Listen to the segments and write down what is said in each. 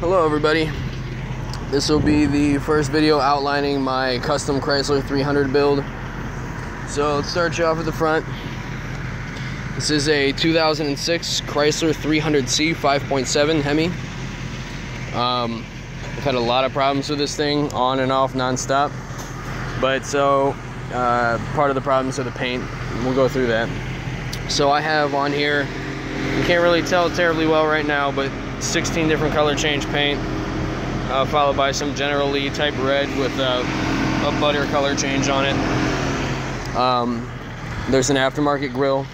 Hello everybody. This will be the first video outlining my custom Chrysler 300 build. So let's start you off at the front. This is a 2006 Chrysler 300C 5.7 Hemi. I've had a lot of problems with this thing, on and off, non-stop. But part of the problems are the paint. We'll go through that. So I have on here, you can't really tell terribly well right now, but 16 different color change paint, followed by some General Lee type red with a butter color change on it. There's an aftermarket grille,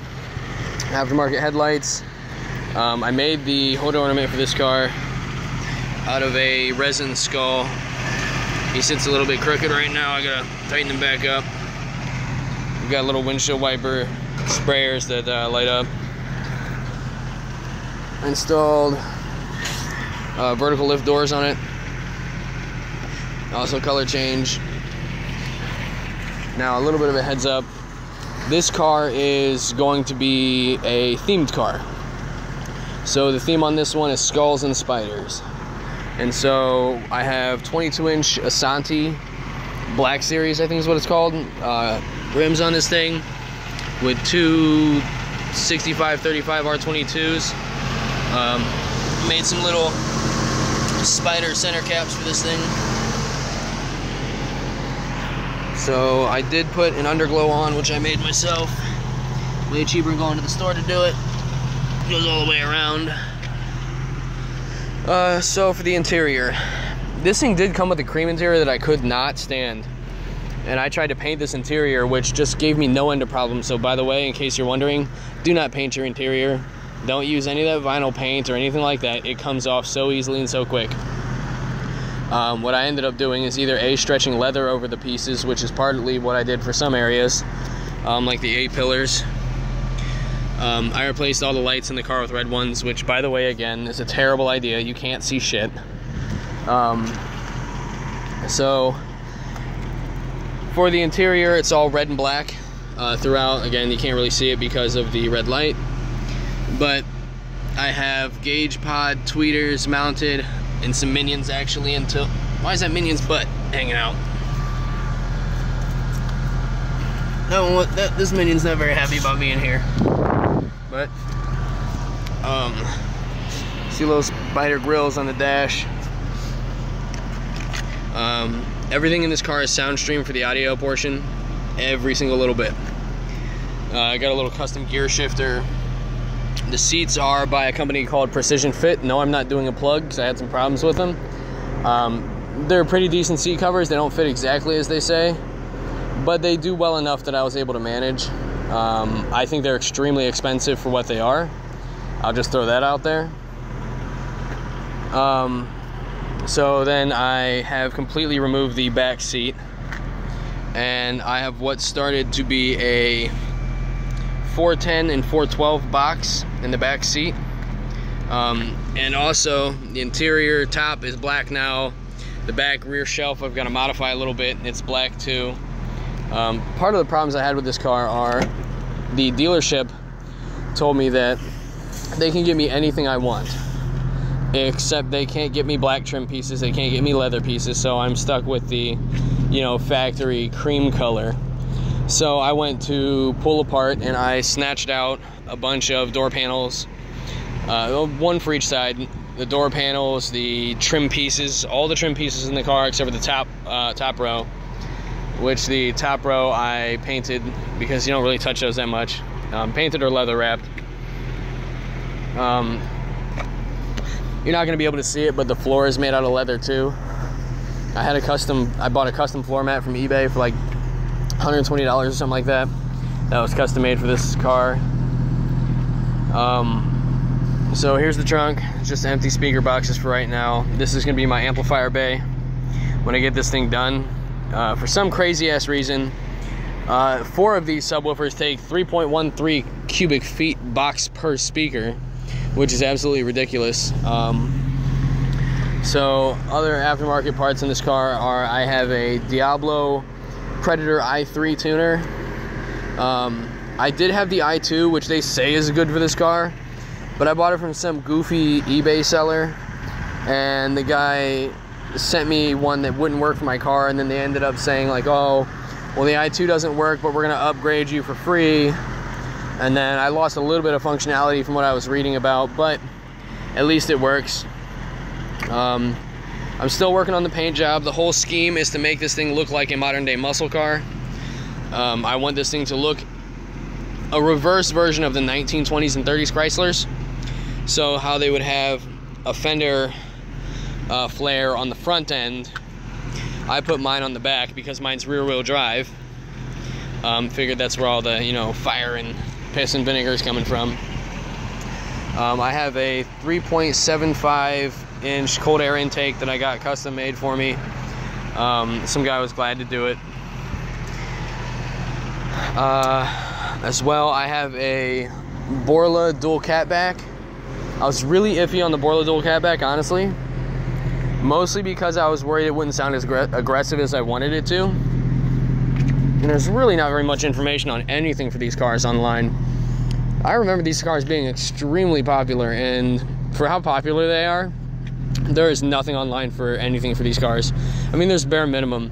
aftermarket headlights. I made the hood ornament for this car out of a resin skull. He sits a little bit crooked right now. I gotta tighten him back up. We've got little windshield wiper sprayers that light up. Installed vertical lift doors on it. Also color change. Now a little bit of a heads up. This car is going to be a themed car. So the theme on this one is skulls and spiders. And so I have 22-inch Asante Black Series, I think is what it's called, rims on this thing with two 65/35 R22s. Made some little spider center caps for this thing. So I did put an underglow on, which I made myself. Way cheaper than going to the store to do it. Goes all the way around. So for the interior, this thing did come with a cream interior that I could not stand. And I tried to paint this interior, which just gave me no end of problems. So by the way, in case you're wondering, do not paint your interior. Don't use any of that vinyl paint or anything like that. It comes off so easily and so quick. What I ended up doing is either stretching leather over the pieces, which is partly what I did for some areas, like the A-pillars. I replaced all the lights in the car with red ones, which, by the way, again, is a terrible idea. You can't see shit. So for the interior, it's all red and black throughout. Again, you can't really see it because of the red light. But I have gauge pod tweeters mounted and some Minions actually until... Why is that Minion's butt hanging out? No, this Minion's not very happy about being here. But, see little spider grills on the dash. Everything in this car is Soundstream for the audio portion. Every single little bit. I got a little custom gear shifter. The seats are by a company called Precision Fit. No, I'm not doing a plug because I had some problems with them. They're pretty decent seat covers. They don't fit exactly as they say, but they do well enough that I was able to manage. I think they're extremely expensive for what they are. I'll just throw that out there. So then I have completely removed the back seat, and I have what started to be a 410 and 412 box in the back seat. And also the interior top is black now. The back rear shelf I've got to modify a little bit. It's black too. Part of the problems I had with this car are the dealership told me that they can give me anything I want, except they can't get me black trim pieces, they can't get me leather pieces, so I'm stuck with the, factory cream color. So I went to pull apart and I snatched out a bunch of door panels, one for each side. The door panels, the trim pieces, all the trim pieces in the car except for the top row, which the top row I painted because you don't really touch those that much. Painted or leather wrapped. You're not going to be able to see it, but the floor is made out of leather too. I bought a custom floor mat from eBay for like $120 or something like that. That was custom made for this car. So here's the trunk. It's just empty speaker boxes for right now. This is going to be my amplifier bay when I get this thing done. For some crazy ass reason, 4 of these subwoofers take 3.13 cubic feet box per speaker, which is absolutely ridiculous. So other aftermarket parts in this car are, I have a Diablo Predator i3 tuner. I did have the i2, which they say is good for this car, but I bought it from some goofy eBay seller and the guy sent me one that wouldn't work for my car, and then they ended up saying like, oh, well, the i2 doesn't work, but we're gonna upgrade you for free. And then I lost a little bit of functionality from what I was reading about, but at least it works. I'm still working on the paint job. The whole scheme is to make this thing look like a modern day muscle car. I want this thing to look a reverse version of the 1920s and 30s Chryslers. So how they would have a fender flare on the front end, I put mine on the back because mine's rear wheel drive. Figured that's where all the, you know, fire and piss and vinegar is coming from. I have a 3.75 inch cold air intake that I got custom made for me. Some guy was glad to do it. As well, I have a Borla dual catback. I was really iffy on the Borla dual catback, honestly. Mostly because I was worried it wouldn't sound as aggressive as I wanted it to. And there's really not very much information on anything for these cars online. I remember these cars being extremely popular, and for how popular they are, there is nothing online for anything for these cars. I mean, there's bare minimum,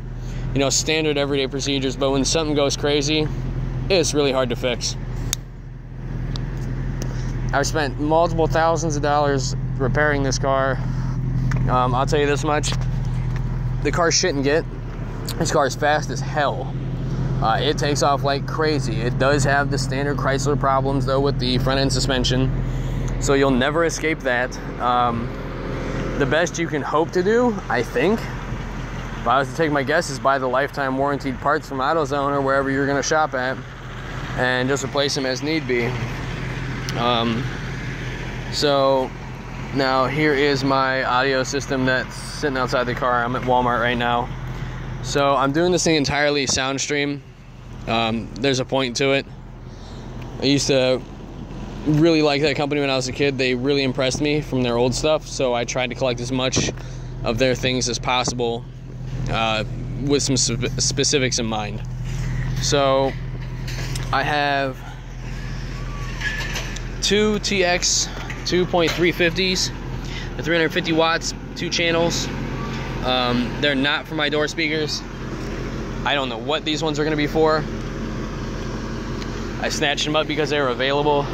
you know, standard everyday procedures, but when something goes crazy, it's really hard to fix. I've spent multiple thousands of dollars repairing this car. I'll tell you this much, the car shouldn't get. This car is fast as hell. It takes off like crazy. It does have the standard Chrysler problems though with the front end suspension, so you'll never escape that. The best you can hope to do, I think, if I was to take my guess, is buy the lifetime warranted parts from AutoZone or wherever you're going to shop at, and just replace them as need be. So now here is my audio system that's sitting outside the car. I'm at Walmart right now. So I'm doing this thing entirely Soundstream. There's a point to it. I used to really like that company when I was a kid. They really impressed me from their old stuff, so I tried to collect as much of their things as possible with some specifics in mind. So I have two TX 2.350s, the 350 watts, 2 channels. They're not for my door speakers. I don't know what these ones are going to be for. I snatched them up because they were available.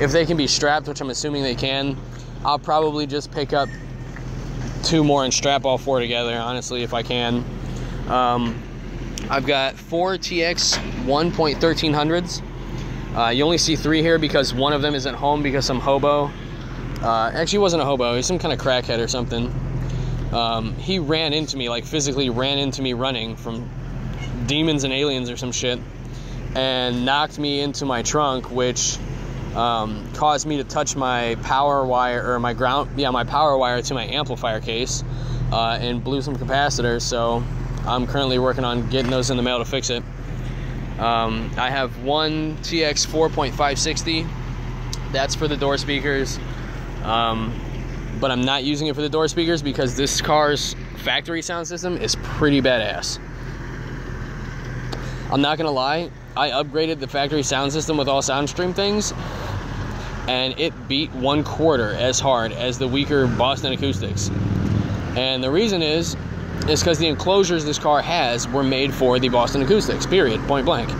If they can be strapped, which I'm assuming they can, I'll probably just pick up 2 more and strap all 4 together, honestly, if I can. I've got 4 TX 1.1300s. You only see 3 here because one of them isn't home because some hobo, actually he wasn't a hobo, he was some kind of crackhead or something. He ran into me, like physically ran into me running from demons and aliens or some shit, and knocked me into my trunk, which caused me to touch my power wire, or my power wire to my amplifier case, and blew some capacitors. So I'm currently working on getting those in the mail to fix it. I have one TX 4.560. That's for the door speakers. But I'm not using it for the door speakers because this car's factory sound system is pretty badass. I'm not gonna lie, I upgraded the factory sound system with all Soundstream things, and it beat 1/4 as hard as the weaker Boston Acoustics. And the reason is because the enclosures this car has were made for the Boston Acoustics, period, point blank.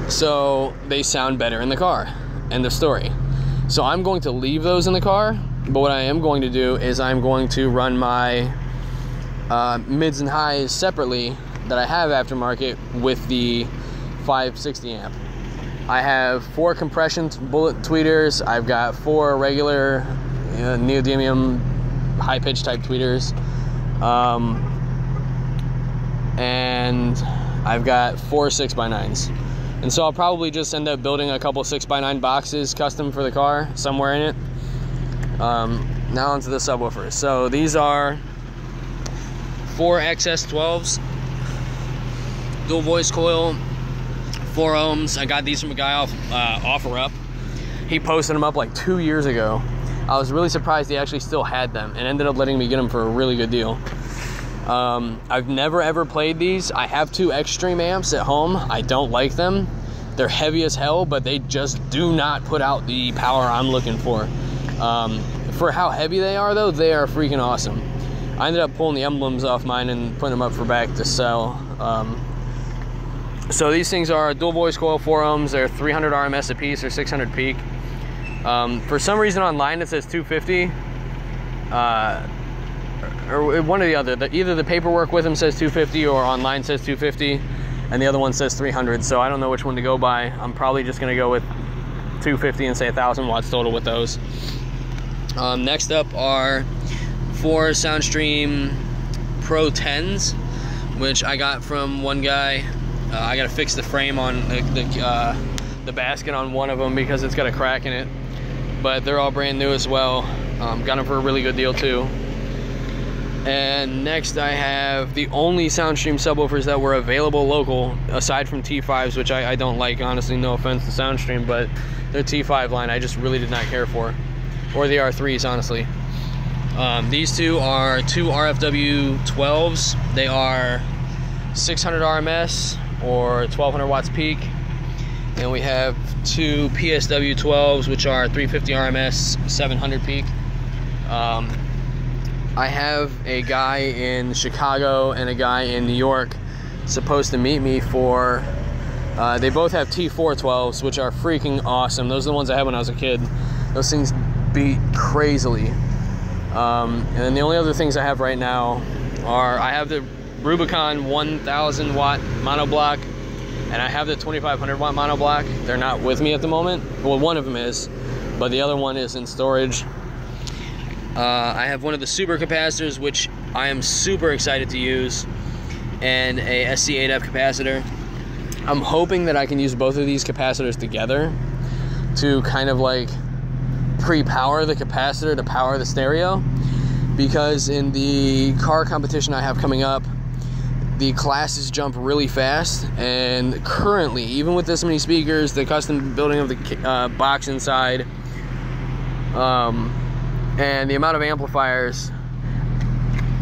So they sound better in the car, end of story. So I'm going to leave those in the car, but what I am going to do is I'm going to run my mids and highs separately that I have aftermarket with the 560 amp. I have 4 compression bullet tweeters. I've got 4 regular neodymium high-pitch type tweeters. And I've got 4 6x9s. And so I'll probably just end up building a couple 6x9 boxes custom for the car somewhere in it. Now onto the subwoofers. So these are 4 XS12s, dual voice coil, 4 ohms. I got these from a guy off OfferUp. He posted them up like 2 years ago. I was really surprised he actually still had them and ended up letting me get them for a really good deal. I've never ever played these. I have 2 Extreme amps at home. I don't like them. They're heavy as hell, but they just do not put out the power I'm looking for. For how heavy they are though, they are freaking awesome. I ended up pulling the emblems off mine and putting them up for back to sell. So these things are dual voice coil 4 ohms. They're 300 RMS a piece or 600 peak. For some reason online it says 250. Or one or the other. Either the paperwork with them says 250 or online says 250, and the other one says 300. So I don't know which one to go by. I'm probably just going to go with 250 and say 1,000 watts total with those. Next up are 4 Soundstream Pro 10s, which I got from one guy. I got to fix the frame on the basket on one of them because it's got a crack in it. But they're all brand new as well. Got them for a really good deal too. And next I have the only Soundstream subwoofers that were available local, aside from T5s, which I don't like, honestly, no offense to Soundstream, but their T5 line I just really did not care for. Or the R3s, honestly. These two are 2 RFW 12s. They are 600 RMS or 1200 watts peak. And we have 2 PSW 12s, which are 350 RMS, 700 peak. I have a guy in Chicago and a guy in New York supposed to meet me for, they both have T4 12s, which are freaking awesome. Those are the ones I had when I was a kid. Those things beat crazily. And then the only other things I have right now are, I have the Rubicon 1000 watt monoblock, and I have the 2500 watt monoblock. They're not with me at the moment. Well, one of them is, but the other one is in storage. I have one of the super capacitors, which I am super excited to use, and a SC8F capacitor. I'm hoping that I can use both of these capacitors together to kind of like pre-power the capacitor to power the stereo, because in the car competition I have coming up, the classes jump really fast, and currently, even with this many speakers, the custom building of the box inside, and the amount of amplifiers,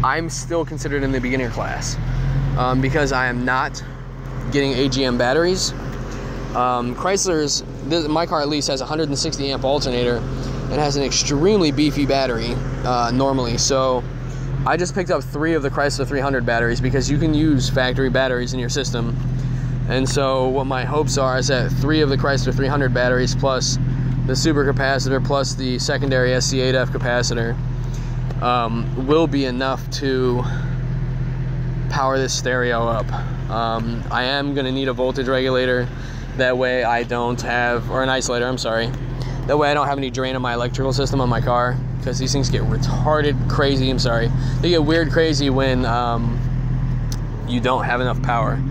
I'm still considered in the beginner class, because I am not getting AGM batteries. Chrysler's, my car at least, has a 160 amp alternator and has an extremely beefy battery normally. So I just picked up 3 of the Chrysler 300 batteries because you can use factory batteries in your system. And so what my hopes are is that 3 of the Chrysler 300 batteries plus the super capacitor plus the secondary SC8F capacitor will be enough to power this stereo up. I am going to need a voltage regulator. That way I don't have, or an isolator, I'm sorry. That way I don't have any drain on my electrical system on my car, because these things get retarded crazy, I'm sorry. They get weird crazy when you don't have enough power.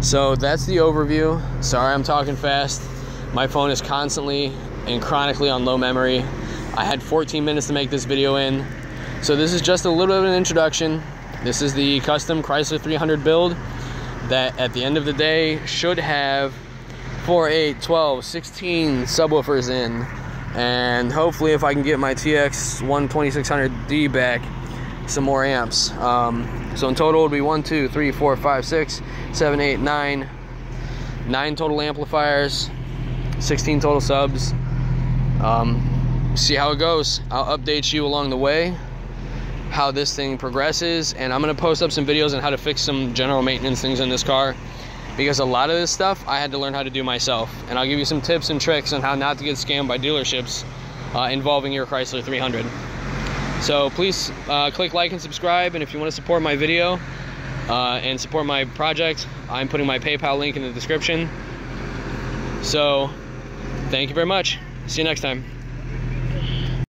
So that's the overview. Sorry I'm talking fast. My phone is constantly and chronically on low memory. I had 14 minutes to make this video in. So this is just a little bit of an introduction. This is the custom Chrysler 300 build that at the end of the day should have 4, 8, 12, 16 subwoofers in. And hopefully if I can get my TX1 2600D back, some more amps. So in total it would be 1, 2, 3, 4, 5, 6, 7, 8, 9. 9 total amplifiers, 16 total subs. See how it goes. I'll update you along the way how this thing progresses, and I'm going to post up some videos on how to fix some general maintenance things in this car, because a lot of this stuff I had to learn how to do myself, and I'll give you some tips and tricks on how not to get scammed by dealerships involving your Chrysler 300. So please click like and subscribe, and if you want to support my video and support my project, I'm putting my PayPal link in the description. So thank you very much. See you next time.